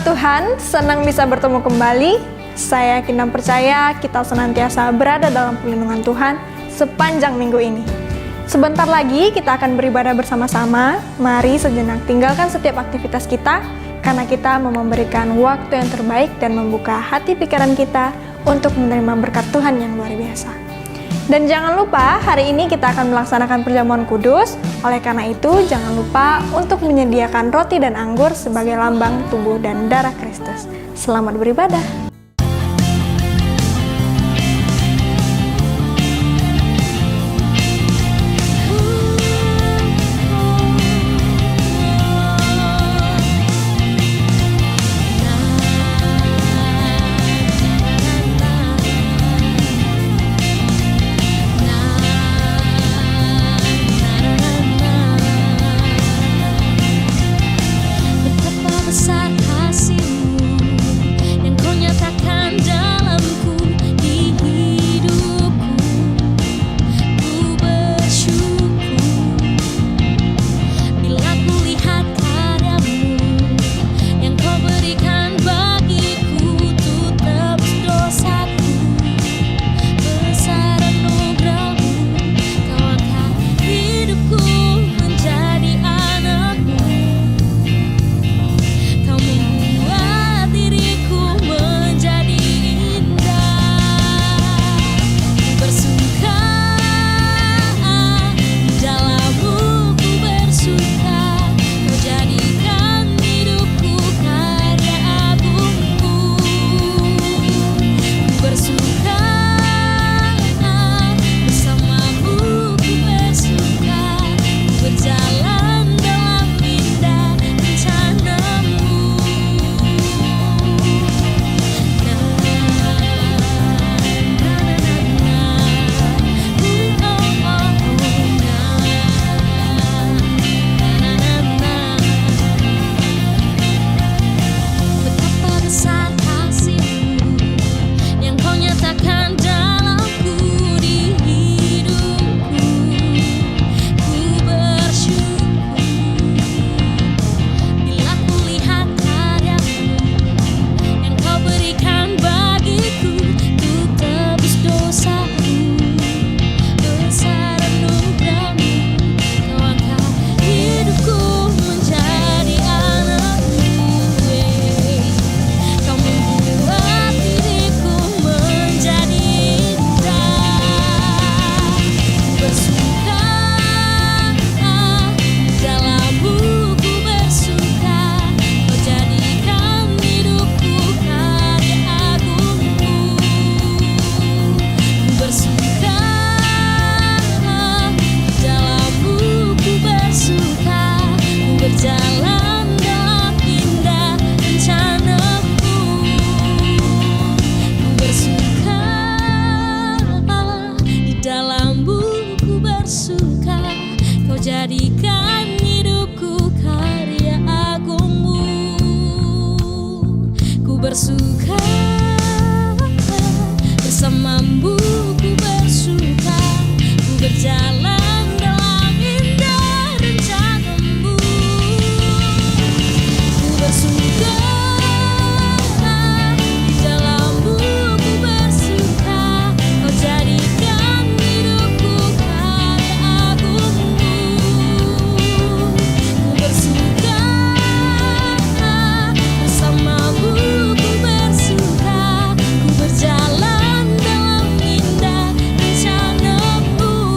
Puji Tuhan, senang bisa bertemu kembali. Saya yakin dan percaya kita senantiasa berada dalam perlindungan Tuhan sepanjang minggu ini. Sebentar lagi kita akan beribadah bersama-sama. Mari sejenak tinggalkan setiap aktivitas kita, karena kita mau memberikan waktu yang terbaik dan membuka hati pikiran kita untuk menerima berkat Tuhan yang luar biasa. Dan jangan lupa, hari ini kita akan melaksanakan perjamuan kudus. Oleh karena itu, jangan lupa untuk menyediakan roti dan anggur sebagai lambang tubuh dan darah Kristus. Selamat beribadah. Jadikan hidupku karya agungmu. Ku bersuka bersamamu, ku bersuka, ku berjalan dalam indah rencanamu. Ku bersuka di dalammu, ku bersuka, kau jadikan hidupku karya agungmu. Berjalan dalam indah rencanamu.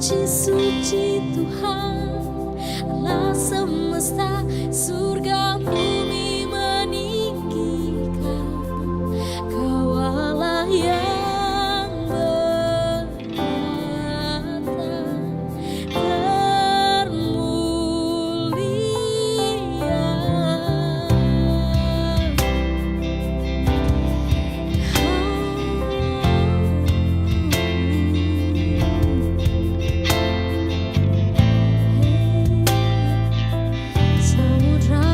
Suci-suci Tuhan Allah semesta, surga bumi meninggikan. Kau Allah yang bertata termulia. Samudra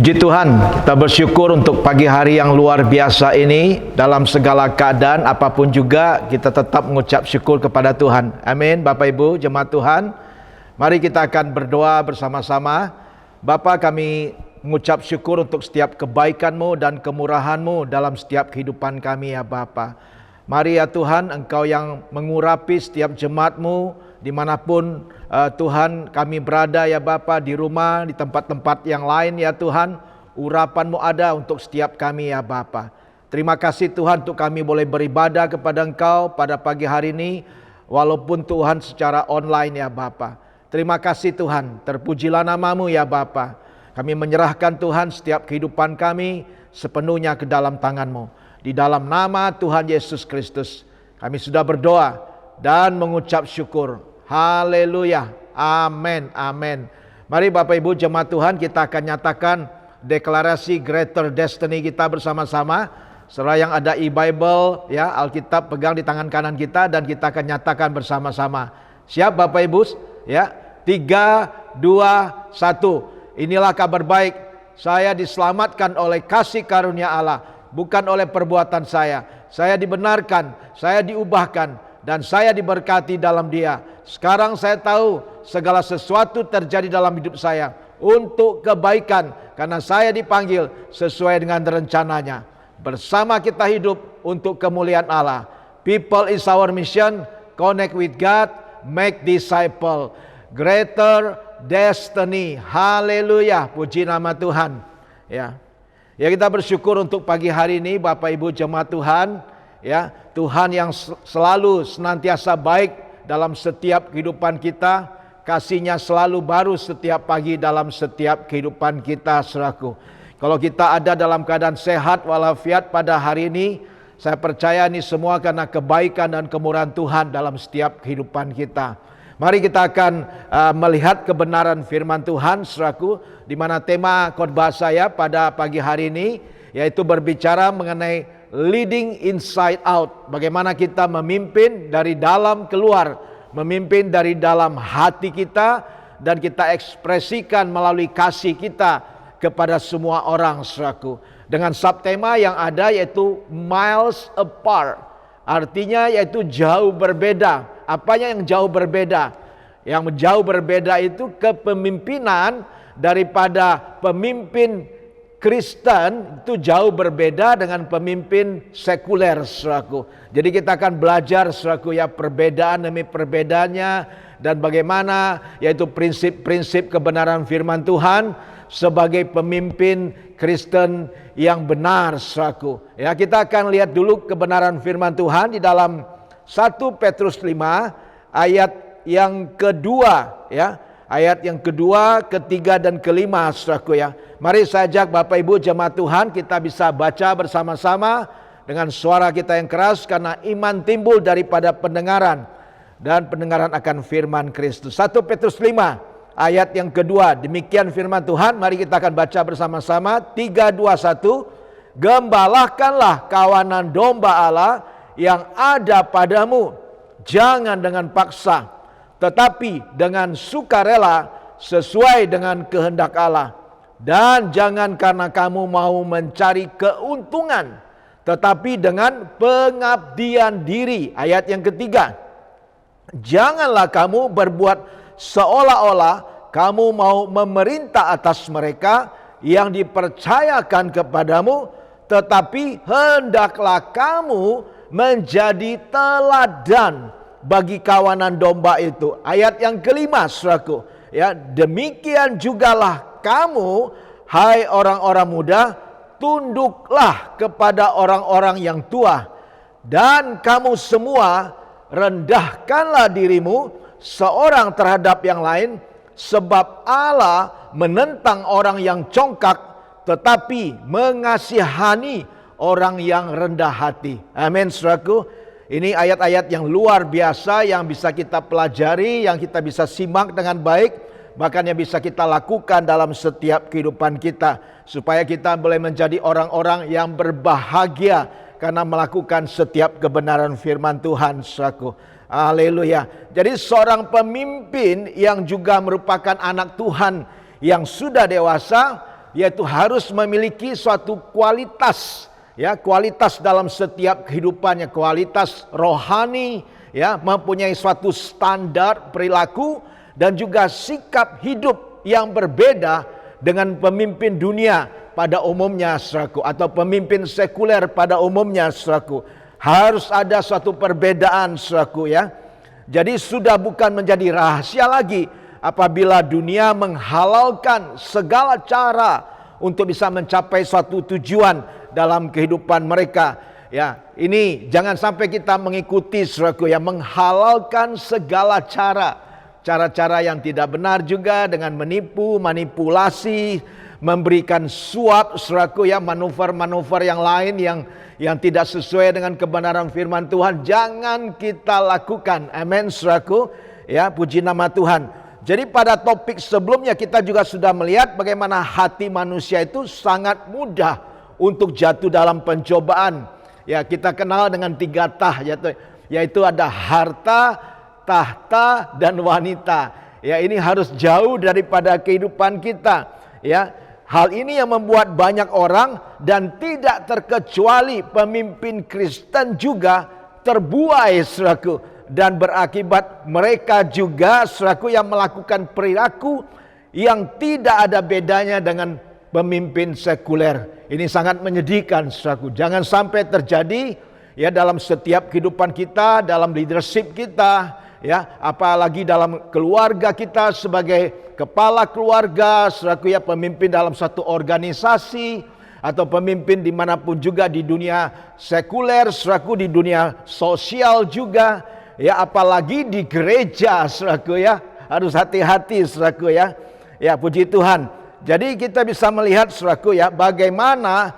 Puji Tuhan, kita bersyukur untuk pagi hari yang luar biasa ini. Dalam segala keadaan apapun juga, kita tetap mengucap syukur kepada Tuhan. Amin. Bapak Ibu jemaat Tuhan, mari kita akan berdoa bersama-sama. Bapa, kami mengucap syukur untuk setiap kebaikan-Mu dan kemurahan-Mu dalam setiap kehidupan kami ya Bapa. Mari ya Tuhan, Engkau yang mengurapi setiap jemaat-Mu dimanapun Tuhan kami berada ya Bapa, di rumah, di tempat-tempat yang lain ya Tuhan, urapan-Mu ada untuk setiap kami ya Bapa. Terima kasih Tuhan untuk kami boleh beribadah kepada Engkau pada pagi hari ini, walaupun Tuhan secara online ya Bapa. Terima kasih Tuhan, terpujilah nama-Mu ya Bapa. Kami menyerahkan Tuhan setiap kehidupan kami sepenuhnya ke dalam tangan-Mu. Di dalam nama Tuhan Yesus Kristus kami sudah berdoa dan mengucap syukur. Haleluya. Amin. Amin. Mari Bapak Ibu jemaat Tuhan, kita akan nyatakan deklarasi Greater Destiny kita bersama-sama. Setelah yang ada e-Bible ya, Alkitab pegang di tangan kanan kita dan kita akan nyatakan bersama-sama. Siap Bapak Ibu? Ya. 3, 2, 1. Inilah kabar baik. Saya diselamatkan oleh kasih karunia Allah, bukan oleh perbuatan saya. Saya dibenarkan, saya diubahkan, dan saya diberkati dalam Dia. Sekarang saya tahu segala sesuatu terjadi dalam hidup saya untuk kebaikan, karena saya dipanggil sesuai dengan rencananya. Bersama kita hidup untuk kemuliaan Allah. People is our mission. Connect with God, make disciple. Greater Destiny. Haleluya. Puji nama Tuhan. Ya. Ya, kita bersyukur untuk pagi hari ini Bapak Ibu jemaat Tuhan. Ya, Tuhan yang selalu senantiasa baik dalam setiap kehidupan kita. Kasih-Nya selalu baru setiap pagi dalam setiap kehidupan kita saudaraku. Kalau kita ada dalam keadaan sehat walafiat pada hari ini, saya percaya ini semua karena kebaikan dan kemurahan Tuhan dalam setiap kehidupan kita. Mari kita akan melihat kebenaran firman Tuhan saudaraku, di mana tema khotbah saya pada pagi hari ini yaitu berbicara mengenai leading inside out. Bagaimana kita memimpin dari dalam keluar, memimpin dari dalam hati kita, dan kita ekspresikan melalui kasih kita kepada semua orang saudaraku. Dengan subtema yang ada yaitu miles apart. Artinya yaitu jauh berbeda. Apanya yang jauh berbeda? Yang jauh berbeda itu kepemimpinan daripada pemimpin Kristen itu jauh berbeda dengan pemimpin sekuler saudaraku. Jadi kita akan belajar saudaraku ya, perbedaan demi perbedaannya, dan bagaimana yaitu prinsip-prinsip kebenaran firman Tuhan sebagai pemimpin Kristen yang benar saudaraku. Ya, kita akan lihat dulu kebenaran firman Tuhan di dalam 1 Petrus 5 ayat yang kedua ya. Ayat yang kedua, ketiga, dan kelima saudaraku ya. Mari saya ajak Bapak Ibu jemaat Tuhan, kita bisa baca bersama-sama dengan suara kita yang keras, karena iman timbul daripada pendengaran, dan pendengaran akan firman Kristus. 1 Petrus 5 ayat yang kedua, demikian firman Tuhan. Mari kita akan baca bersama-sama. 3, 2, 1. Gembalakanlah kawanan domba Allah yang ada padamu, jangan dengan paksa, tetapi dengan sukarela sesuai dengan kehendak Allah. Dan jangan karena kamu mau mencari keuntungan, tetapi dengan pengabdian diri. Ayat yang ketiga, janganlah kamu berbuat seolah-olah kamu mau memerintah atas mereka yang dipercayakan kepadamu, tetapi hendaklah kamu menjadi teladan bagi kawanan domba itu. Ayat yang kelima saudaraku ya, demikian jugalah kamu hai orang-orang muda, tunduklah kepada orang-orang yang tua, dan kamu semua rendahkanlah dirimu seorang terhadap yang lain, sebab Allah menentang orang yang congkak, tetapi mengasihani orang yang rendah hati. Amin saudaraku. Ini ayat-ayat yang luar biasa yang bisa kita pelajari, yang kita bisa simak dengan baik, bahkan yang bisa kita lakukan dalam setiap kehidupan kita, supaya kita boleh menjadi orang-orang yang berbahagia karena melakukan setiap kebenaran firman Tuhan saudaraku. Haleluya. Jadi seorang pemimpin yang juga merupakan anak Tuhan yang sudah dewasa yaitu harus memiliki suatu kualitas, ya, kualitas dalam setiap kehidupannya, kualitas rohani, ya, mempunyai suatu standar perilaku dan juga sikap hidup yang berbeda dengan pemimpin dunia pada umumnya, saudaraku, atau pemimpin sekuler pada umumnya, saudaraku. Harus ada suatu perbedaan, saudaraku, ya. Jadi sudah bukan menjadi rahasia lagi apabila dunia menghalalkan segala cara untuk bisa mencapai suatu tujuan dalam kehidupan mereka. Ya, ini jangan sampai kita mengikuti, saudaraku, ya, menghalalkan segala cara-cara yang tidak benar juga dengan menipu, manipulasi, memberikan suap, saudaraku, ya, manuver-manuver yang lain yang tidak sesuai dengan kebenaran firman Tuhan. Jangan kita lakukan. Amin, saudaraku. Ya, puji nama Tuhan. Jadi pada topik sebelumnya kita juga sudah melihat bagaimana hati manusia itu sangat mudah untuk jatuh dalam pencobaan. Ya, kita kenal dengan 3 tah, yaitu ada harta, tahta, dan wanita. Ya, ini harus jauh daripada kehidupan kita. Ya, hal ini yang membuat banyak orang dan tidak terkecuali pemimpin Kristen juga terbuai, saudaraku. Dan berakibat mereka juga, saudaraku, yang melakukan perilaku yang tidak ada bedanya dengan pemimpin sekuler. Ini sangat menyedihkan, saudaraku. Jangan sampai terjadi, ya, dalam setiap kehidupan kita, dalam leadership kita, ya, apalagi dalam keluarga kita sebagai kepala keluarga, saudaraku, ya, pemimpin dalam satu organisasi atau pemimpin dimanapun juga di dunia sekuler, saudaraku, di dunia sosial juga. Ya, apalagi di gereja, saudaraku, ya, harus hati-hati, saudaraku, ya. Ya, puji Tuhan. Jadi kita bisa melihat, saudaraku, ya, bagaimana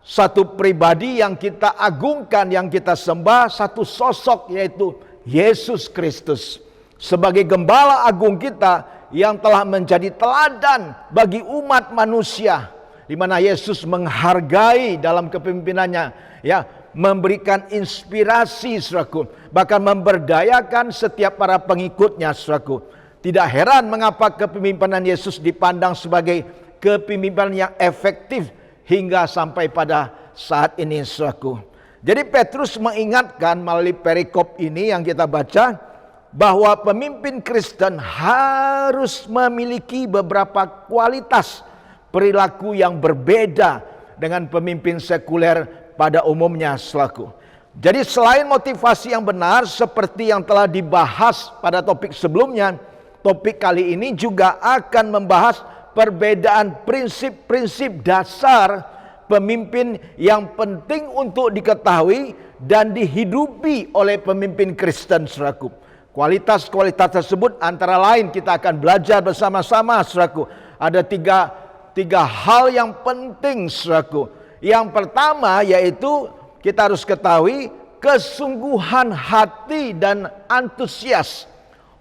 satu pribadi yang kita agungkan, yang kita sembah, satu sosok, yaitu Yesus Kristus sebagai gembala agung kita yang telah menjadi teladan bagi umat manusia, di mana Yesus menghargai dalam kepemimpinannya, ya, memberikan inspirasi, saudaraku, bahkan memberdayakan setiap para pengikutnya, saudaraku. Tidak heran mengapa kepemimpinan Yesus dipandang sebagai kepemimpinan yang efektif hingga sampai pada saat ini, saudaraku. Jadi Petrus mengingatkan melalui perikop ini yang kita baca, bahwa pemimpin Kristen harus memiliki beberapa kualitas perilaku yang berbeda dengan pemimpin sekuler pada umumnya, saudaraku. Jadi selain motivasi yang benar seperti yang telah dibahas pada topik sebelumnya, topik kali ini juga akan membahas perbedaan prinsip-prinsip dasar pemimpin yang penting untuk diketahui dan dihidupi oleh pemimpin Kristen, saudaraku. Kualitas-kualitas tersebut antara lain kita akan belajar bersama-sama, saudaraku. Ada tiga hal yang penting, saudaraku. Yang pertama yaitu kita harus ketahui kesungguhan hati dan antusias.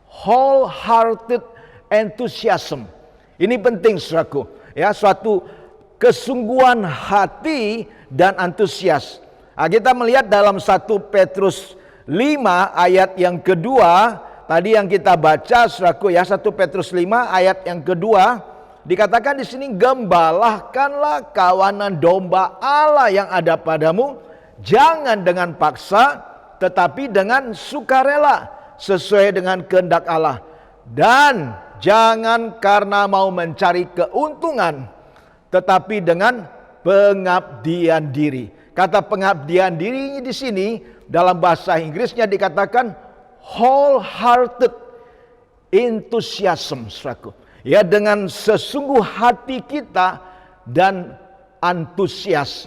Wholehearted enthusiasm. Ini penting, saudaraku. Ya, suatu kesungguhan hati dan antusias. Nah, kita melihat dalam 1 Petrus 5 ayat yang kedua, tadi yang kita baca, saudaraku, ya, 1 Petrus 5 ayat yang kedua. Dikatakan di sini, gembalakanlah kawanan domba Allah yang ada padamu, jangan dengan paksa, tetapi dengan sukarela, sesuai dengan kehendak Allah. Dan jangan karena mau mencari keuntungan, tetapi dengan pengabdian diri. Kata pengabdian diri di sini dalam bahasa Inggrisnya dikatakan wholehearted enthusiasm, saudaraku. Ya, dengan sesungguh hati kita dan antusias.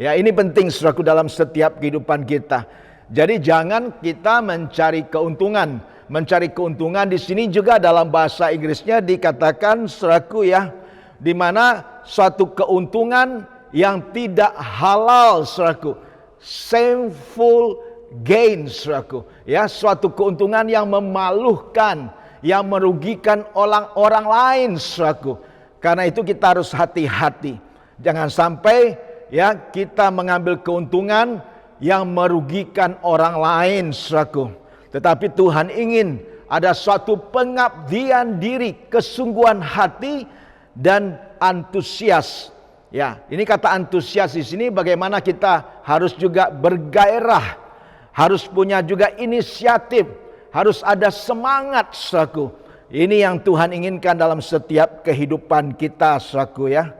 Ya, ini penting, saudaraku, dalam setiap kehidupan kita. Jadi jangan kita mencari keuntungan. Mencari keuntungan di sini juga dalam bahasa Inggrisnya dikatakan, saudaraku, ya, di mana suatu keuntungan yang tidak halal, saudaraku. Shameful gain, saudaraku. Ya, suatu keuntungan yang memalukan, yang merugikan orang lain, saudaraku. Karena itu kita harus hati-hati. Jangan sampai, ya, kita mengambil keuntungan yang merugikan orang lain, saudaraku. Tetapi Tuhan ingin ada suatu pengabdian diri, kesungguhan hati dan antusias. Ya, ini kata antusias di sini bagaimana kita harus juga bergairah, harus punya juga inisiatif, harus ada semangat, saudaraku. Ini yang Tuhan inginkan dalam setiap kehidupan kita, saudaraku ya.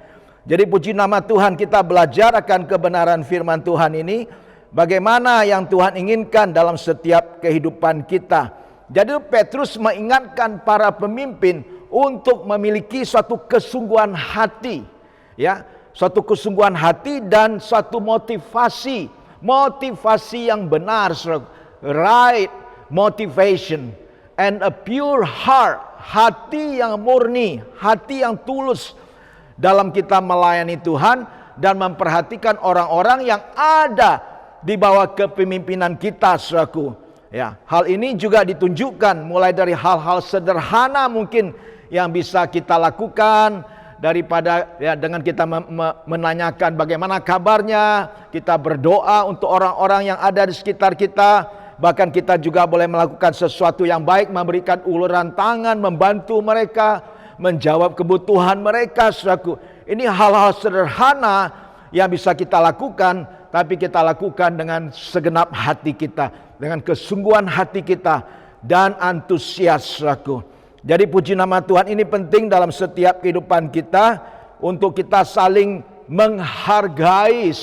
Jadi puji nama Tuhan, kita belajar akan kebenaran firman Tuhan ini, bagaimana yang Tuhan inginkan dalam setiap kehidupan kita. Jadi Petrus mengingatkan para pemimpin untuk memiliki suatu kesungguhan hati, ya, suatu kesungguhan hati dan suatu motivasi yang benar, right motivation and a pure heart, hati yang murni, hati yang tulus dalam kita melayani Tuhan dan memperhatikan orang-orang yang ada di bawah kepemimpinan kita, saudaraku. Ya, hal ini juga ditunjukkan mulai dari hal-hal sederhana mungkin yang bisa kita lakukan, daripada ya dengan kita menanyakan bagaimana kabarnya, kita berdoa untuk orang-orang yang ada di sekitar kita, bahkan kita juga boleh melakukan sesuatu yang baik, memberikan uluran tangan, membantu mereka, menjawab kebutuhan mereka, saudaraku. Ini hal-hal sederhana yang bisa kita lakukan, tapi kita lakukan dengan segenap hati kita, dengan kesungguhan hati kita dan antusias, saudaraku. Jadi puji nama Tuhan, ini penting dalam setiap kehidupan kita untuk kita saling menghargai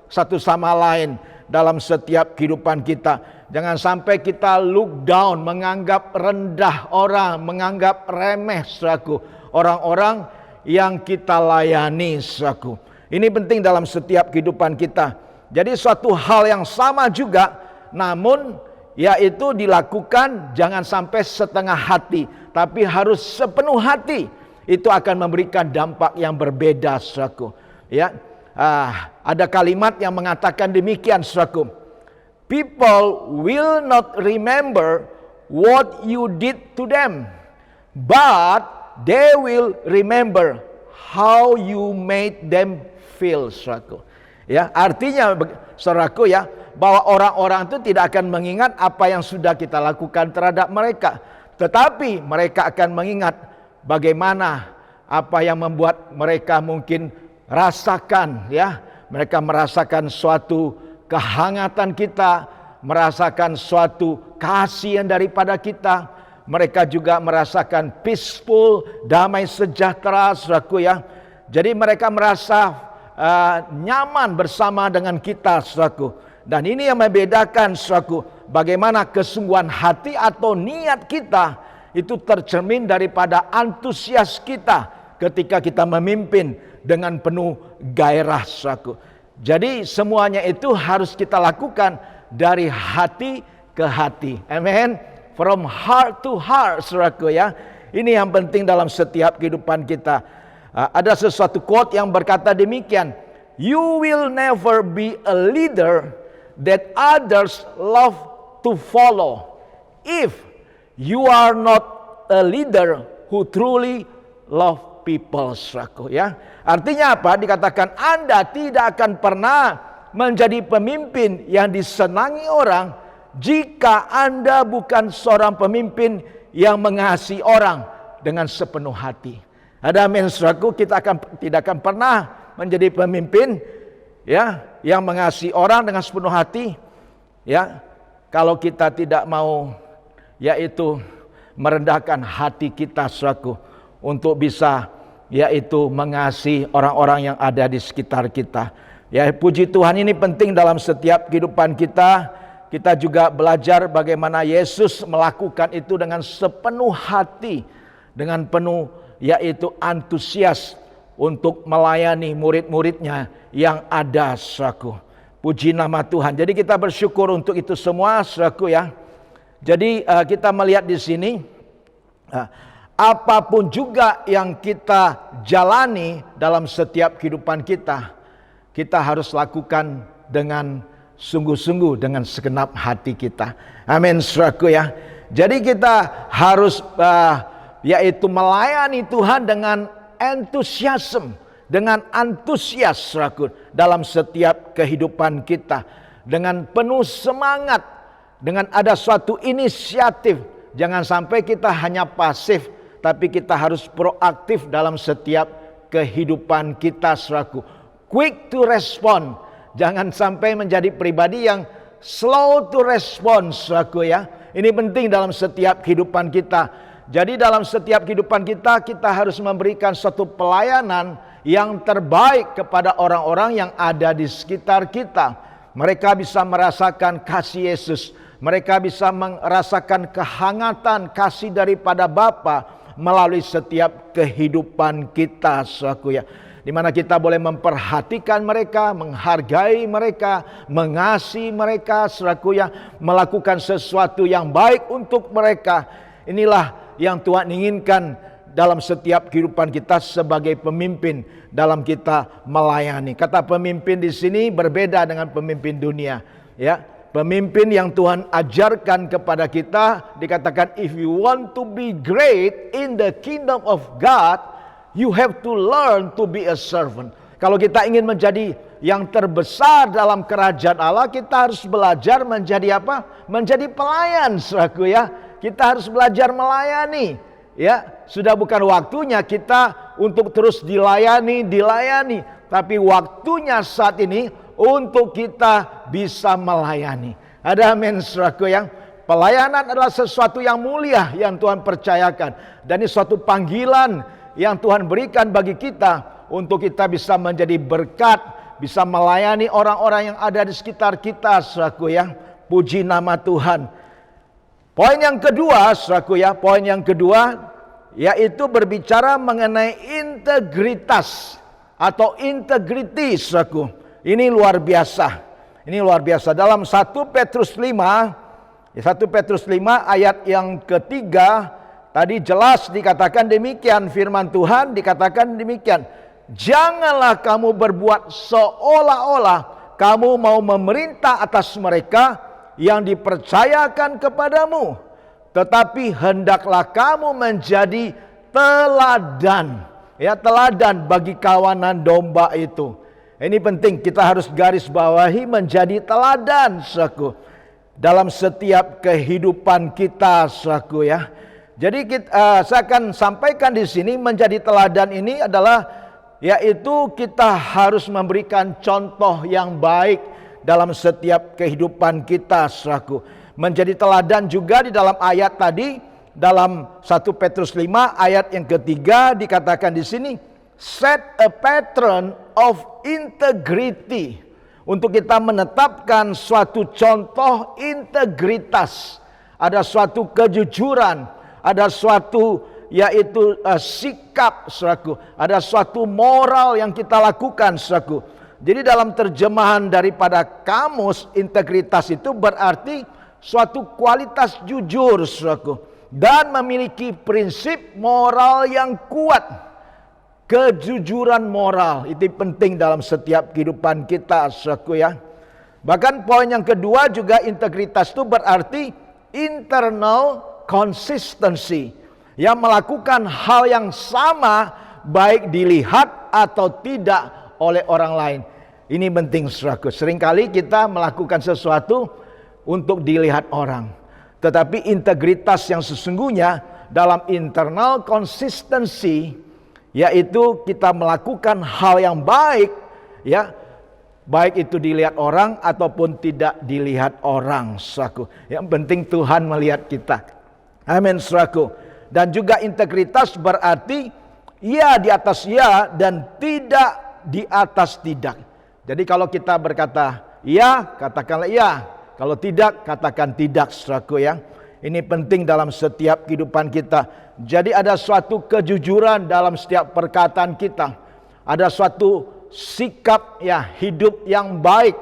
satu sama lain dalam setiap kehidupan kita. Jangan sampai kita look down, menganggap rendah orang, menganggap remeh orang-orang yang kita layani. Ini penting dalam setiap kehidupan kita. Jadi suatu hal yang sama juga, namun yaitu dilakukan jangan sampai setengah hati, tapi harus sepenuh hati. Itu akan memberikan dampak yang berbeda, saudaraku. Ya, ada kalimat yang mengatakan demikian, saudaraku. People will not remember what you did to them, but they will remember how you made them feel, saudaraku. Ya, artinya, saudaraku ya, bahwa orang-orang itu tidak akan mengingat apa yang sudah kita lakukan terhadap mereka, tetapi mereka akan mengingat bagaimana apa yang membuat mereka mungkin rasakan, ya, mereka merasakan suatu kehangatan kita, merasakan suatu kasih yang daripada kita. Mereka juga merasakan peaceful, damai sejahtera, saudaraku ya. Jadi mereka merasa nyaman bersama dengan kita, saudaraku. Dan ini yang membedakan, saudaraku, bagaimana kesungguhan hati atau niat kita itu tercermin daripada antusias kita ketika kita memimpin dengan penuh gairah, saudaraku. Jadi semuanya itu harus kita lakukan dari hati ke hati. Amen. From heart to heart, saudaraku ya. Ini yang penting dalam setiap kehidupan kita. Ada sesuatu quote yang berkata demikian, "You will never be a leader that others love to follow if you are not a leader who truly love people," saudaraku ya. Artinya apa? Dikatakan Anda tidak akan pernah menjadi pemimpin yang disenangi orang jika Anda bukan seorang pemimpin yang mengasihi orang dengan sepenuh hati. Ada amin, saudaraku. Kita tidak akan pernah menjadi pemimpin ya yang mengasihi orang dengan sepenuh hati, ya, kalau kita tidak mau yaitu merendahkan hati kita, saudaraku, untuk bisa yaitu mengasihi orang-orang yang ada di sekitar kita. Ya, puji Tuhan, ini penting dalam setiap kehidupan kita. Kita juga belajar bagaimana Yesus melakukan itu dengan sepenuh hati, dengan penuh yaitu antusias untuk melayani murid-muridnya yang ada, saudaraku. Puji nama Tuhan. Jadi kita bersyukur untuk itu semua, saudaraku ya. Jadi kita melihat di sini, apapun juga yang kita jalani dalam setiap kehidupan kita, kita harus lakukan dengan sungguh-sungguh, dengan segenap hati kita. Amin, saudaraku ya. Jadi kita harus yaitu melayani Tuhan dengan entusiasme, dengan antusias, saudaraku, dalam setiap kehidupan kita, dengan penuh semangat, dengan ada suatu inisiatif. Jangan sampai kita hanya pasif, tapi kita harus proaktif dalam setiap kehidupan kita, saudaraku. Quick to respond. Jangan sampai menjadi pribadi yang slow to respond, saudaraku ya. Ini penting dalam setiap kehidupan kita. Jadi dalam setiap kehidupan kita, kita harus memberikan suatu pelayanan yang terbaik kepada orang-orang yang ada di sekitar kita. Mereka bisa merasakan kasih Yesus. Mereka bisa merasakan kehangatan kasih daripada Bapa melalui setiap kehidupan kita, saudaraku ya. Di mana kita boleh memperhatikan mereka, menghargai mereka, mengasihi mereka, saudaraku ya, melakukan sesuatu yang baik untuk mereka. Inilah yang Tuhan inginkan dalam setiap kehidupan kita sebagai pemimpin dalam kita melayani. Kata pemimpin di sini berbeda dengan pemimpin dunia, ya. Pemimpin yang Tuhan ajarkan kepada kita dikatakan, if you want to be great in the kingdom of God, you have to learn to be a servant. Kalau kita ingin menjadi yang terbesar dalam kerajaan Allah, kita harus belajar menjadi apa? Menjadi pelayan, saudaraku ya. Kita harus belajar melayani. Ya, sudah bukan waktunya kita untuk terus dilayani, tapi waktunya saat ini untuk kita bisa melayani. Ada amin, saudaraku yang pelayanan adalah sesuatu yang mulia yang Tuhan percayakan, dan ini suatu panggilan yang Tuhan berikan bagi kita untuk kita bisa menjadi berkat, bisa melayani orang-orang yang ada di sekitar kita, saudaraku ya. Puji nama Tuhan. Poin yang kedua, saudaraku ya, poin yang kedua yaitu berbicara mengenai integritas atau integriti, saudaraku. Ini luar biasa. Ini luar biasa. Dalam 1 Petrus 5 ayat yang ketiga tadi jelas dikatakan demikian, firman Tuhan dikatakan demikian. Janganlah kamu berbuat seolah-olah kamu mau memerintah atas mereka yang dipercayakan kepadamu, tetapi hendaklah kamu menjadi teladan, ya, teladan bagi kawanan domba itu. Ini penting, kita harus garis bawahi menjadi teladan, saudaraku, dalam setiap kehidupan kita, saudaraku ya. Jadi saya akan sampaikan di sini menjadi teladan ini adalah yaitu kita harus memberikan contoh yang baik dalam setiap kehidupan kita, saudaraku. Menjadi teladan juga di dalam ayat tadi, dalam 1 Petrus 5 ayat yang ketiga dikatakan di sini, set a pattern of integrity. Untuk kita menetapkan suatu contoh integritas. Ada suatu kejujuran, ada suatu yaitu sikap, saudaraku. Ada suatu moral yang kita lakukan, saudaraku. Jadi dalam terjemahan daripada kamus, integritas itu berarti suatu kualitas jujur, saudaraku, dan memiliki prinsip moral yang kuat. Kejujuran moral itu penting dalam setiap kehidupan kita, saudaraku ya. Bahkan poin yang kedua juga, integritas itu berarti internal consistency, yang melakukan hal yang sama baik dilihat atau tidak oleh orang lain. Ini penting, saudaraku. Seringkali kita melakukan sesuatu untuk dilihat orang, tetapi integritas yang sesungguhnya dalam internal consistency, yaitu kita melakukan hal yang baik, ya, baik itu dilihat orang ataupun tidak dilihat orang, saudaraku. Yang penting Tuhan melihat kita. Amin, saudaraku. Dan juga integritas berarti ya di atas ya dan tidak di atas tidak. Jadi kalau kita berkata ya, katakanlah ya. Kalau tidak, katakan tidak, saudaraku ya. Ini penting dalam setiap kehidupan kita. Jadi ada suatu kejujuran dalam setiap perkataan kita. Ada suatu sikap ya hidup yang baik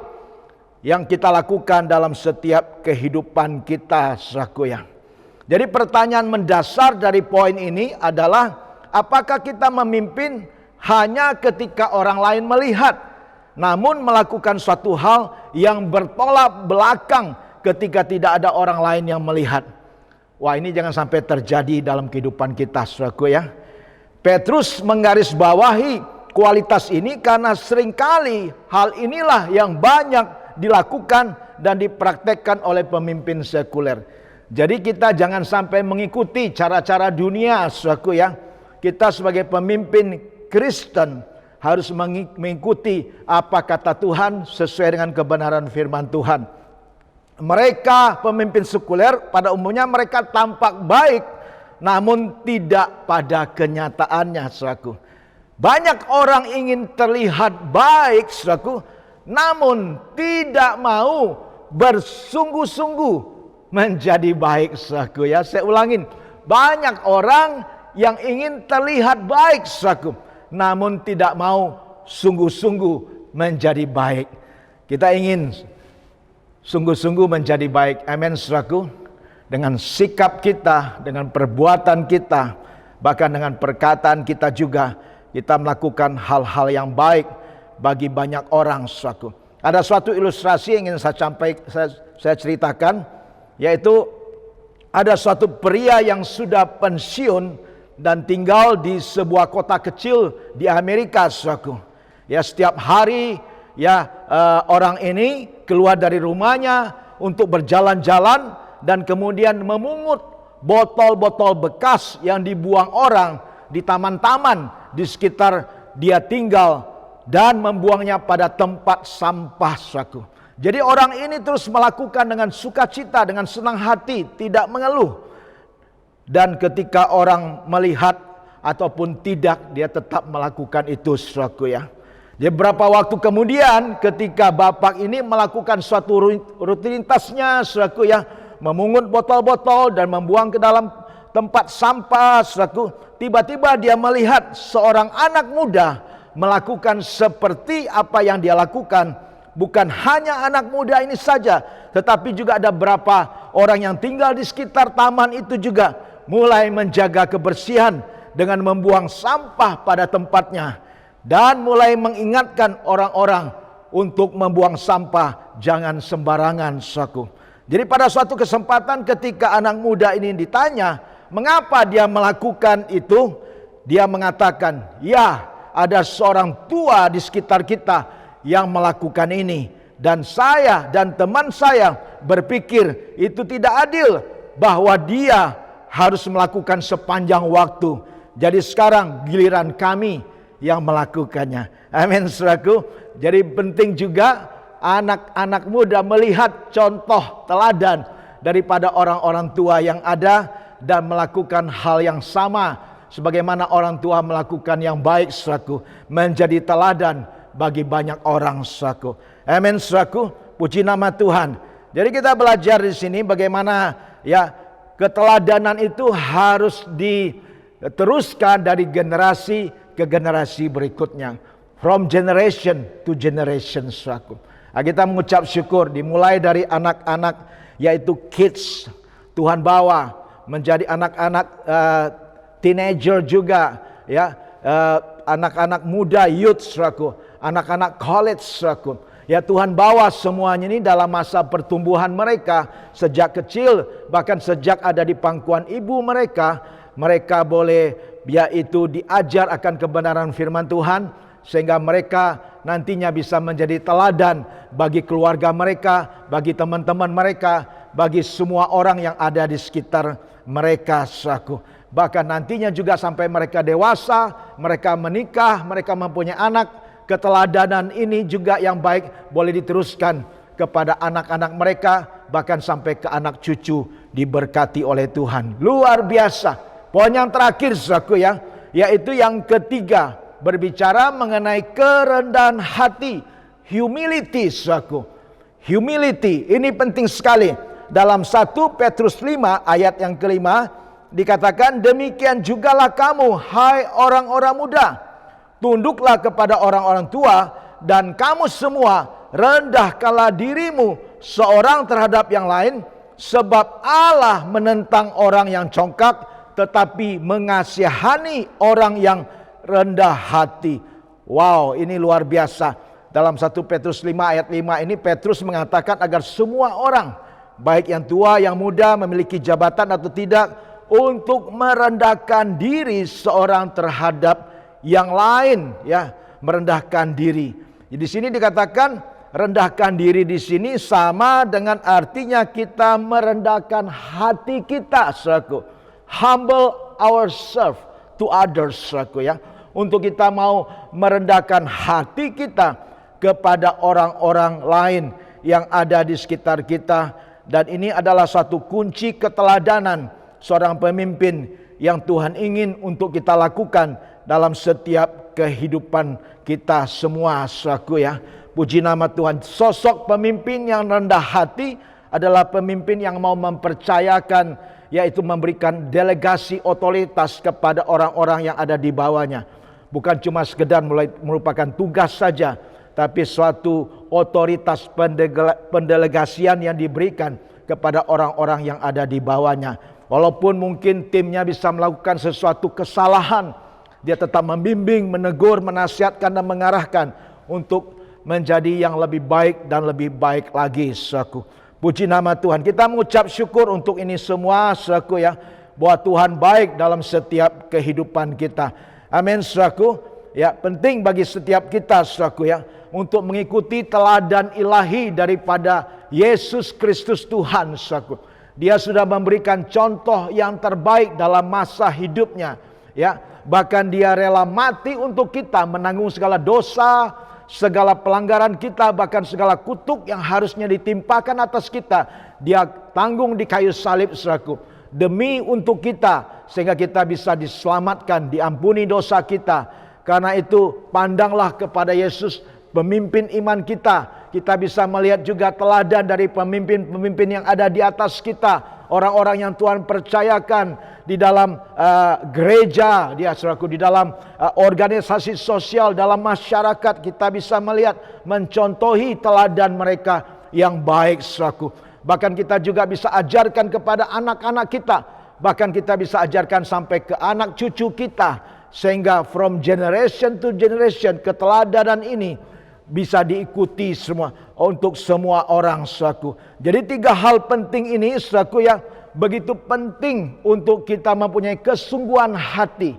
yang kita lakukan dalam setiap kehidupan kita, saudaraku ya. Jadi pertanyaan mendasar dari poin ini adalah, apakah kita memimpin hanya ketika orang lain melihat, namun melakukan suatu hal yang bertolak belakang ketika tidak ada orang lain yang melihat? Wah, ini jangan sampai terjadi dalam kehidupan kita, saudaraku ya. Petrus menggarisbawahi kualitas ini karena seringkali hal inilah yang banyak dilakukan dan dipraktekkan oleh pemimpin sekuler. Jadi kita jangan sampai mengikuti cara-cara dunia, saudaraku ya. Kita sebagai pemimpin Kristen harus mengikuti apa kata Tuhan sesuai dengan kebenaran firman Tuhan. Mereka pemimpin sekuler pada umumnya mereka tampak baik, namun tidak pada kenyataannya, saudaraku. Banyak orang ingin terlihat baik, saudaraku, namun tidak mau bersungguh-sungguh menjadi baik, saudaraku ya. Saya ulangin, banyak orang yang ingin terlihat baik, saudaraku, namun tidak mau sungguh-sungguh menjadi baik. Kita ingin sungguh-sungguh menjadi baik. Amin, saudaraku. Dengan sikap kita, dengan perbuatan kita, bahkan dengan perkataan kita juga, kita melakukan hal-hal yang baik bagi banyak orang, saudaraku. Ada suatu ilustrasi yang ingin saya ceritakan, yaitu ada suatu pria yang sudah pensiun dan tinggal di sebuah kota kecil di Amerika, saudaraku. Ya, setiap hari ya orang ini keluar dari rumahnya untuk berjalan-jalan dan kemudian memungut botol-botol bekas yang dibuang orang di taman-taman di sekitar dia tinggal dan membuangnya pada tempat sampah, saudaraku. Jadi orang ini terus melakukan dengan sukacita, dengan senang hati, tidak mengeluh. Dan ketika orang melihat ataupun tidak, dia tetap melakukan itu, saudaraku ya. Jadi beberapa waktu kemudian ketika bapak ini melakukan suatu rutinitasnya, saudaraku ya, memungut botol-botol dan membuang ke dalam tempat sampah, saudaraku, tiba-tiba dia melihat seorang anak muda melakukan seperti apa yang dia lakukan. Bukan hanya anak muda ini saja, tetapi juga ada beberapa orang yang tinggal di sekitar taman itu juga mulai menjaga kebersihan dengan membuang sampah pada tempatnya dan mulai mengingatkan orang-orang untuk membuang sampah jangan sembarangan, saudaraku. Jadi pada suatu kesempatan ketika anak muda ini ditanya mengapa dia melakukan itu, dia mengatakan, ya, ada seorang tua di sekitar kita yang melakukan ini, dan saya dan teman saya berpikir itu tidak adil bahwa dia harus melakukan sepanjang waktu. Jadi sekarang giliran kami yang melakukannya. Amin, saudaraku. Jadi penting juga anak-anak muda melihat contoh teladan daripada orang-orang tua yang ada dan melakukan hal yang sama sebagaimana orang tua melakukan yang baik, saudaraku, menjadi teladan bagi banyak orang, saudaraku. Amin, saudaraku. Puji nama Tuhan. Jadi kita belajar di sini bagaimana ya keteladanan itu harus diteruskan dari generasi ke generasi berikutnya. From generation to generation, saudaraku. Nah, kita mengucap syukur dimulai dari anak-anak, yaitu kids. Tuhan bawa menjadi anak-anak teenager juga, ya, anak-anak muda, youth, saudaraku, anak-anak college, saudaraku. Ya, Tuhan bawa semuanya ini dalam masa pertumbuhan mereka sejak kecil, bahkan sejak ada di pangkuan ibu mereka, mereka boleh yaitu diajar akan kebenaran firman Tuhan sehingga mereka nantinya bisa menjadi teladan bagi keluarga mereka, bagi teman-teman mereka, bagi semua orang yang ada di sekitar mereka, saudaraku. Bahkan nantinya juga sampai mereka dewasa, mereka menikah, mereka mempunyai anak. Keteladanan ini juga yang baik boleh diteruskan kepada anak-anak mereka, bahkan sampai ke anak cucu, diberkati oleh Tuhan. Luar biasa. Poin yang terakhir, saudaraku ya, yaitu yang ketiga, berbicara mengenai kerendahan hati, humility, saudaraku. Humility ini penting sekali. Dalam 1 Petrus 5 ayat yang kelima dikatakan, demikian jugalah kamu, hai orang-orang muda, tunduklah kepada orang-orang tua, dan kamu semua rendahkanlah dirimu seorang terhadap yang lain, sebab Allah menentang orang yang congkak, tetapi mengasihani orang yang rendah hati. Wow, ini luar biasa. Dalam 1 Petrus 5 ayat 5 ini Petrus mengatakan agar semua orang, baik yang tua yang muda, memiliki jabatan atau tidak, untuk merendahkan diri seorang terhadap yang lain, ya, merendahkan diri. Di sini dikatakan rendahkan diri di sini sama dengan artinya kita merendahkan hati kita, saudaraku. Humble ourselves to others, saudaraku ya. Untuk kita mau merendahkan hati kita kepada orang-orang lain yang ada di sekitar kita. Dan ini adalah satu kunci keteladanan seorang pemimpin yang Tuhan ingin untuk kita lakukan dalam setiap kehidupan kita semua, saudaraku ya. Puji nama Tuhan. Sosok pemimpin yang rendah hati adalah pemimpin yang mau mempercayakan, yaitu memberikan delegasi otoritas kepada orang-orang yang ada di bawahnya. Bukan cuma sekedar merupakan tugas saja, tapi suatu otoritas pendelegasian yang diberikan kepada orang-orang yang ada di bawahnya. Walaupun mungkin timnya bisa melakukan sesuatu kesalahan, dia tetap membimbing, menegur, menasihatkan dan mengarahkan untuk menjadi yang lebih baik dan lebih baik lagi, saudaraku. Puji nama Tuhan. Kita mengucap syukur untuk ini semua, saudaraku ya, bahwa Tuhan baik dalam setiap kehidupan kita. Amin, saudaraku. Ya, penting bagi setiap kita, saudaraku ya, untuk mengikuti teladan ilahi daripada Yesus Kristus Tuhan, saudaraku. Dia sudah memberikan contoh yang terbaik dalam masa hidupnya, ya. Bahkan dia rela mati untuk kita, menanggung segala dosa, segala pelanggaran kita, bahkan segala kutuk yang harusnya ditimpakan atas kita. Dia tanggung di kayu salib, saudaraku, demi untuk kita, sehingga kita bisa diselamatkan, diampuni dosa kita. Karena itu pandanglah kepada Yesus, pemimpin iman kita. Kita bisa melihat juga teladan dari pemimpin-pemimpin yang ada di atas kita. Orang-orang yang Tuhan percayakan di dalam gereja, dia saudaraku, di dalam organisasi sosial, dalam masyarakat. Kita bisa melihat, mencontohi teladan mereka yang baik, saudaraku. Bahkan kita juga bisa ajarkan kepada anak-anak kita. Bahkan kita bisa ajarkan sampai ke anak cucu kita. Sehingga from generation to generation, keteladanan ini bisa diikuti semua untuk semua orang, saudaraku. Jadi 3 hal penting ini, saudaraku ya, begitu penting untuk kita mempunyai kesungguhan hati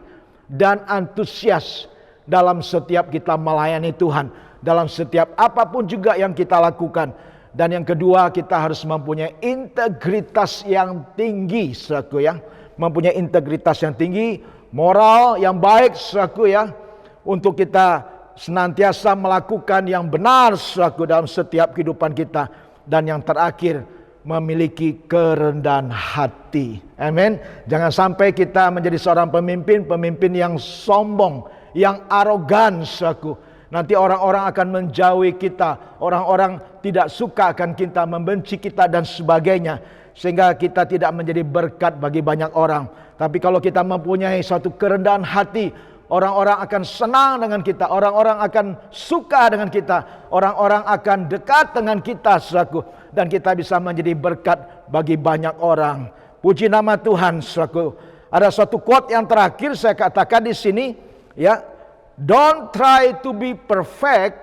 dan antusias dalam setiap kita melayani Tuhan, dalam setiap apapun juga yang kita lakukan. Dan yang kedua, kita harus mempunyai integritas yang tinggi, saudaraku ya. Mempunyai integritas yang tinggi, moral yang baik, saudaraku ya, untuk kita senantiasa melakukan yang benar, saudaraku, dalam setiap kehidupan kita. Dan yang terakhir, memiliki kerendahan hati. Amin. Jangan sampai kita menjadi seorang pemimpin yang sombong, yang arogan, saudaraku. Nanti orang-orang akan menjauhi kita, orang-orang tidak suka akan kita, membenci kita dan sebagainya, sehingga kita tidak menjadi berkat bagi banyak orang. Tapi kalau kita mempunyai suatu kerendahan hati, orang-orang akan senang dengan kita, orang-orang akan suka dengan kita, orang-orang akan dekat dengan kita, saudaraku, dan kita bisa menjadi berkat bagi banyak orang. Puji nama Tuhan, saudaraku. Ada suatu quote yang terakhir saya katakan di sini, ya. Don't try to be perfect,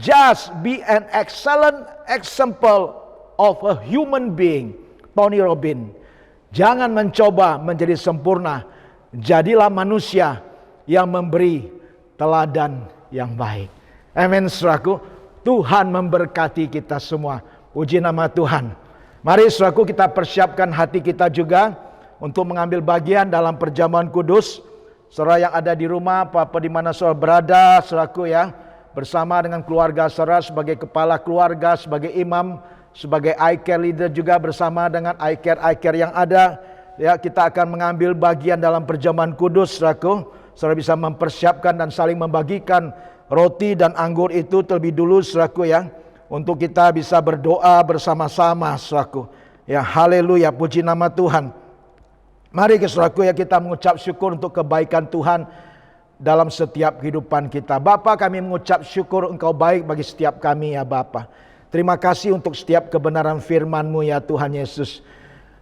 just be an excellent example of a human being. Tony Robbins. Jangan mencoba menjadi sempurna, jadilah manusia yang memberi teladan yang baik. Amin, saudaraku. Tuhan memberkati kita semua. Puji nama Tuhan. Mari, saudaraku, kita persiapkan hati kita juga untuk mengambil bagian dalam perjamuan kudus. Saudara yang ada di rumah, apa di mana saudara berada, saudaraku ya, bersama dengan keluarga saudara sebagai kepala keluarga, sebagai imam, sebagai I-Care leader juga bersama dengan I-Care yang ada, ya, kita akan mengambil bagian dalam perjamuan kudus, saudaraku. Saudara bisa mempersiapkan dan saling membagikan roti dan anggur itu terlebih dulu, saudaraku ya, untuk kita bisa berdoa bersama-sama, saudaraku. Ya, haleluya, puji nama Tuhan. Mari saudaraku ya, kita mengucap syukur untuk kebaikan Tuhan dalam setiap kehidupan kita. Bapa, kami mengucap syukur Engkau baik bagi setiap kami ya Bapa. Terima kasih untuk setiap kebenaran firman-Mu ya Tuhan Yesus.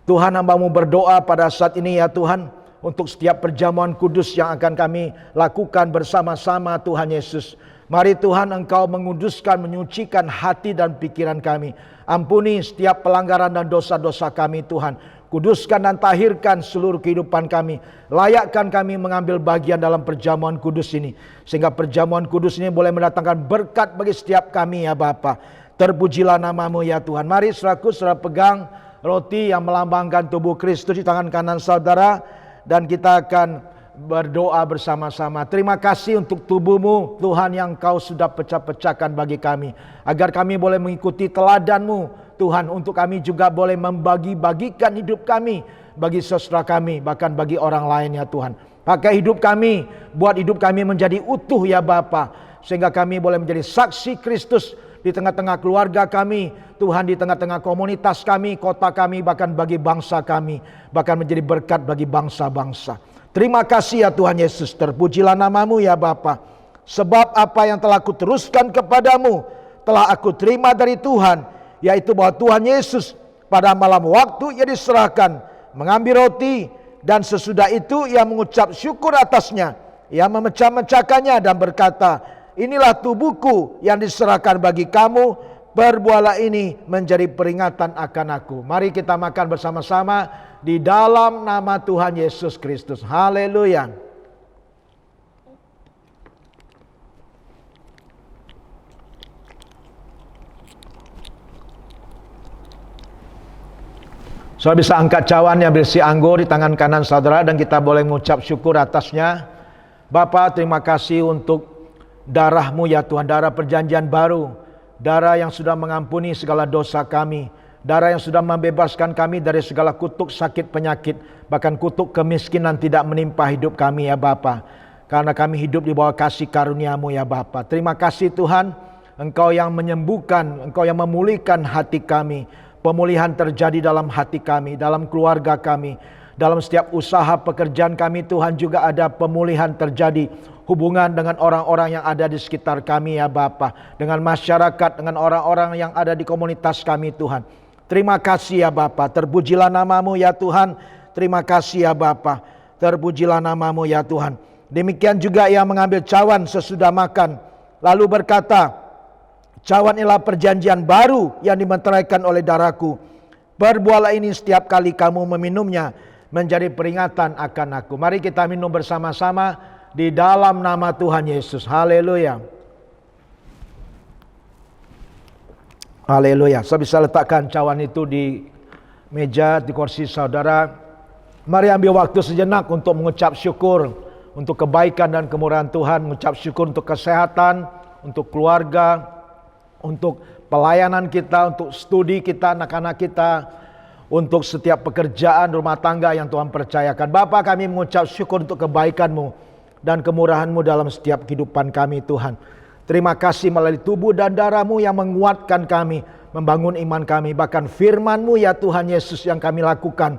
Tuhan, hamba-Mu berdoa pada saat ini ya Tuhan, untuk setiap perjamuan kudus yang akan kami lakukan bersama-sama Tuhan Yesus. Mari Tuhan, Engkau menguduskan, menyucikan hati dan pikiran kami. Ampuni setiap pelanggaran dan dosa-dosa kami Tuhan. Kuduskan dan tahirkan seluruh kehidupan kami. Layakkan kami mengambil bagian dalam perjamuan kudus ini. Sehingga perjamuan kudus ini boleh mendatangkan berkat bagi setiap kami ya Bapa. Terpujilah namamu ya Tuhan. Mari saudara pegang roti yang melambangkan tubuh Kristus di tangan kanan saudara. Dan kita akan berdoa bersama-sama. Terima kasih untuk tubuhmu Tuhan yang kau sudah pecah-pecahkan bagi kami. Agar kami boleh mengikuti teladanmu Tuhan. Untuk kami juga boleh membagi-bagikan hidup kami bagi saudara kami. Bahkan bagi orang lain ya Tuhan. Pakai hidup kami. Buat hidup kami menjadi utuh ya Bapa. Sehingga kami boleh menjadi saksi Kristus di tengah-tengah keluarga kami, Tuhan, di tengah-tengah komunitas kami, kota kami, bahkan bagi bangsa kami, bahkan menjadi berkat bagi bangsa-bangsa. Terima kasih ya Tuhan Yesus, terpujilah namamu ya Bapa. Sebab apa yang telah kuteruskan kepadamu telah aku terima dari Tuhan, yaitu bahwa Tuhan Yesus pada malam waktu ia diserahkan, mengambil roti, dan sesudah itu ia mengucap syukur atasnya. Ia memecah-mecahkannya dan berkata, inilah tubuhku yang diserahkan bagi kamu. Perbuatlah ini menjadi peringatan akan aku. Mari kita makan bersama-sama di dalam nama Tuhan Yesus Kristus. Haleluya. Saudara bisa angkat cawan yang berisi anggur di tangan kanan saudara dan kita boleh mengucap syukur atasnya. Bapa, terima kasih untuk darah-Mu ya Tuhan, darah perjanjian baru, darah yang sudah mengampuni segala dosa kami, darah yang sudah membebaskan kami dari segala kutuk sakit penyakit, bahkan kutuk kemiskinan tidak menimpa hidup kami ya Bapa, karena kami hidup di bawah kasih karunia-Mu ya Bapa. Terima kasih Tuhan, Engkau yang menyembuhkan, Engkau yang memulihkan hati kami. Pemulihan terjadi dalam hati kami, dalam keluarga kami, dalam setiap usaha pekerjaan kami Tuhan juga ada pemulihan terjadi. Hubungan dengan orang-orang yang ada di sekitar kami ya Bapa, dengan masyarakat, dengan orang-orang yang ada di komunitas kami Tuhan. Terima kasih ya Bapa, terpujilah namamu ya Tuhan. Terima kasih ya Bapa, terpujilah namamu ya Tuhan. Demikian juga ia mengambil cawan sesudah makan, lalu berkata, cawan ialah perjanjian baru yang dimeteraikan oleh darahku. Perbuatlah ini setiap kali kamu meminumnya menjadi peringatan akan aku. Mari kita minum bersama-sama di dalam nama Tuhan Yesus. Haleluya. Haleluya. Saya bisa letakkan cawan itu di meja, di kursi saudara. Mari ambil waktu sejenak untuk mengucap syukur untuk kebaikan dan kemurahan Tuhan. Mengucap syukur untuk kesehatan, untuk keluarga, untuk pelayanan kita, untuk studi kita, anak-anak kita, untuk setiap pekerjaan rumah tangga yang Tuhan percayakan. Bapa, kami mengucap syukur untuk kebaikan-Mu dan kemurahan-Mu dalam setiap kehidupan kami Tuhan. Terima kasih melalui tubuh dan darah-Mu yang menguatkan kami, membangun iman kami. Bahkan firman-Mu ya Tuhan Yesus yang kami lakukan,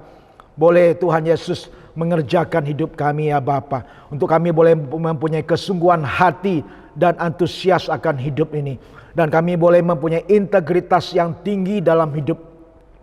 boleh Tuhan Yesus mengerjakan hidup kami ya Bapa. Untuk kami boleh mempunyai kesungguhan hati dan antusias akan hidup ini. Dan kami boleh mempunyai integritas yang tinggi dalam hidup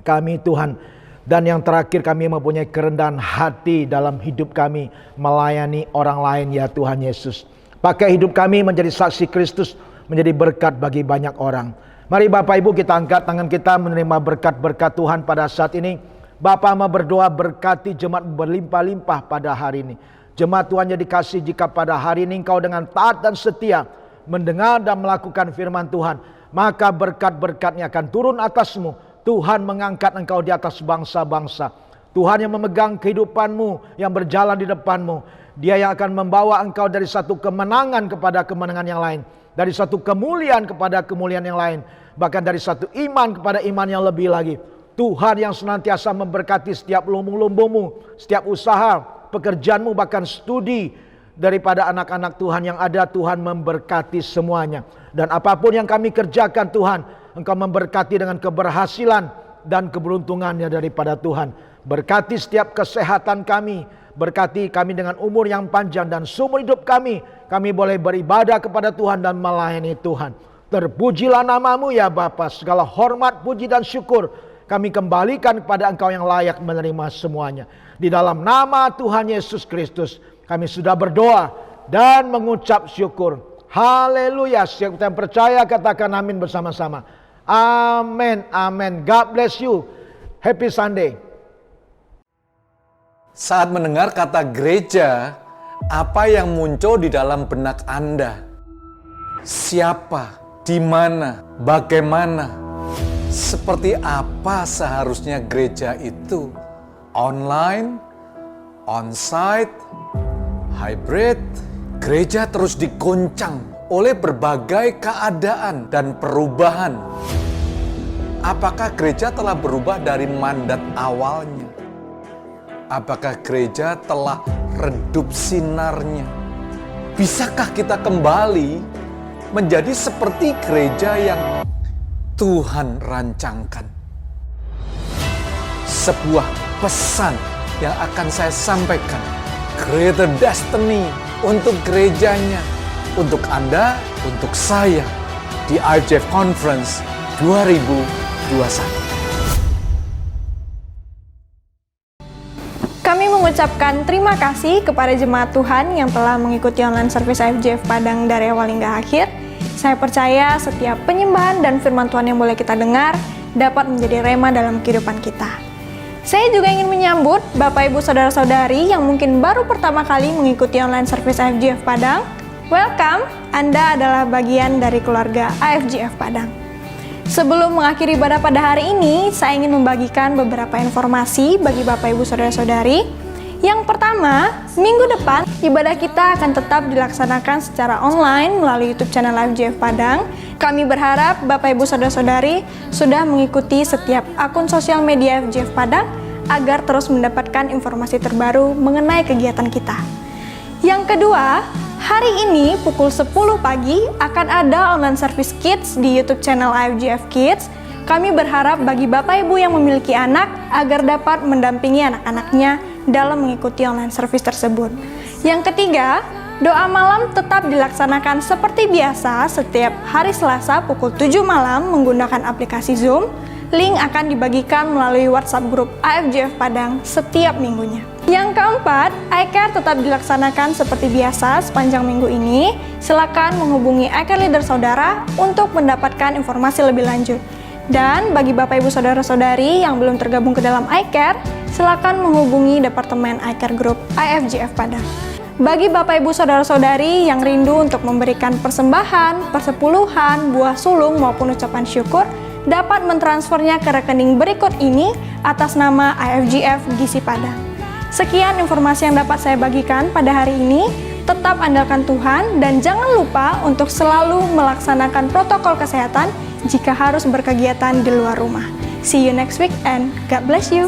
kami Tuhan. Dan yang terakhir kami mempunyai kerendahan hati dalam hidup kami melayani orang lain ya Tuhan Yesus. Pakai hidup kami menjadi saksi Kristus, menjadi berkat bagi banyak orang. Mari Bapak Ibu kita angkat tangan kita menerima berkat-berkat Tuhan pada saat ini. Bapak mau berdoa berkati jemaat berlimpah-limpah pada hari ini. Jemaat Tuhan yang dikasih, jika pada hari ini engkau dengan taat dan setia mendengar dan melakukan firman Tuhan, maka berkat-berkatnya akan turun atasmu. Tuhan mengangkat engkau di atas bangsa-bangsa. Tuhan yang memegang kehidupanmu, yang berjalan di depanmu. Dia yang akan membawa engkau dari satu kemenangan kepada kemenangan yang lain. Dari satu kemuliaan kepada kemuliaan yang lain. Bahkan dari satu iman kepada iman yang lebih lagi. Tuhan yang senantiasa memberkati setiap lumbung-lumbungmu, setiap usaha, pekerjaanmu, bahkan studi daripada anak-anak Tuhan yang ada. Tuhan memberkati semuanya. Dan apapun yang kami kerjakan Tuhan, Engkau memberkati dengan keberhasilan dan keberuntungannya daripada Tuhan. Berkati setiap kesehatan kami. Berkati kami dengan umur yang panjang dan seumur hidup kami. Kami boleh beribadah kepada Tuhan dan melayani Tuhan. Terpujilah namamu ya Bapa. Segala hormat, puji dan syukur kami kembalikan kepada Engkau yang layak menerima semuanya. Di dalam nama Tuhan Yesus Kristus kami sudah berdoa dan mengucap syukur. Haleluya. Siapa yang percaya katakan amin bersama-sama. Amin, amin. God bless you. Happy Sunday. Saat mendengar kata gereja, apa yang muncul di dalam benak Anda? Siapa di mana, bagaimana, seperti apa seharusnya gereja itu? Online, on-site, hybrid. Gereja terus diguncang oleh berbagai keadaan dan perubahan. Apakah gereja telah berubah dari mandat awalnya? Apakah gereja telah redup sinarnya? Bisakah kita kembali menjadi seperti gereja yang Tuhan rancangkan? Sebuah pesan yang akan saya sampaikan, greater destiny untuk gerejanya, untuk Anda, untuk saya di IFGF Conference 2021. Kami mengucapkan terima kasih kepada jemaat Tuhan yang telah mengikuti online service IFGF Padang dari awal hingga akhir. Saya percaya setiap penyembahan dan firman Tuhan yang boleh kita dengar dapat menjadi rema dalam kehidupan kita. Saya juga ingin menyambut Bapak Ibu Saudara-saudari yang mungkin baru pertama kali mengikuti online service IFGF Padang. Welcome, Anda adalah bagian dari keluarga IFGF Padang. Sebelum mengakhiri ibadah pada hari ini, saya ingin membagikan beberapa informasi bagi Bapak Ibu Saudara-saudari. Yang pertama, minggu depan ibadah kita akan tetap dilaksanakan secara online melalui YouTube channel IFGF Padang. Kami berharap Bapak Ibu Saudara-saudari sudah mengikuti setiap akun sosial media IFGF Padang agar terus mendapatkan informasi terbaru mengenai kegiatan kita. Yang kedua, hari ini pukul 10 pagi akan ada online service kids di YouTube channel IFGF Kids. Kami berharap bagi Bapak Ibu yang memiliki anak agar dapat mendampingi anak-anaknya dalam mengikuti online service tersebut. Yang ketiga, doa malam tetap dilaksanakan seperti biasa setiap hari Selasa pukul 7 malam menggunakan aplikasi Zoom. Link akan dibagikan melalui WhatsApp grup IFGF Padang setiap minggunya. Yang keempat, iCare tetap dilaksanakan seperti biasa sepanjang minggu ini. Silakan menghubungi iCare leader saudara untuk mendapatkan informasi lebih lanjut. Dan bagi Bapak Ibu Saudara-saudari yang belum tergabung ke dalam iCare, silakan menghubungi Departemen iCare Group IFGF Padang. Bagi Bapak Ibu Saudara-saudari yang rindu untuk memberikan persembahan, persepuluhan, buah sulung maupun ucapan syukur, dapat mentransfernya ke rekening berikut ini atas nama IFGF Gisi Padang. Sekian informasi yang dapat saya bagikan pada hari ini. Tetap andalkan Tuhan dan jangan lupa untuk selalu melaksanakan protokol kesehatan jika harus berkegiatan di luar rumah. See you next week and God bless you.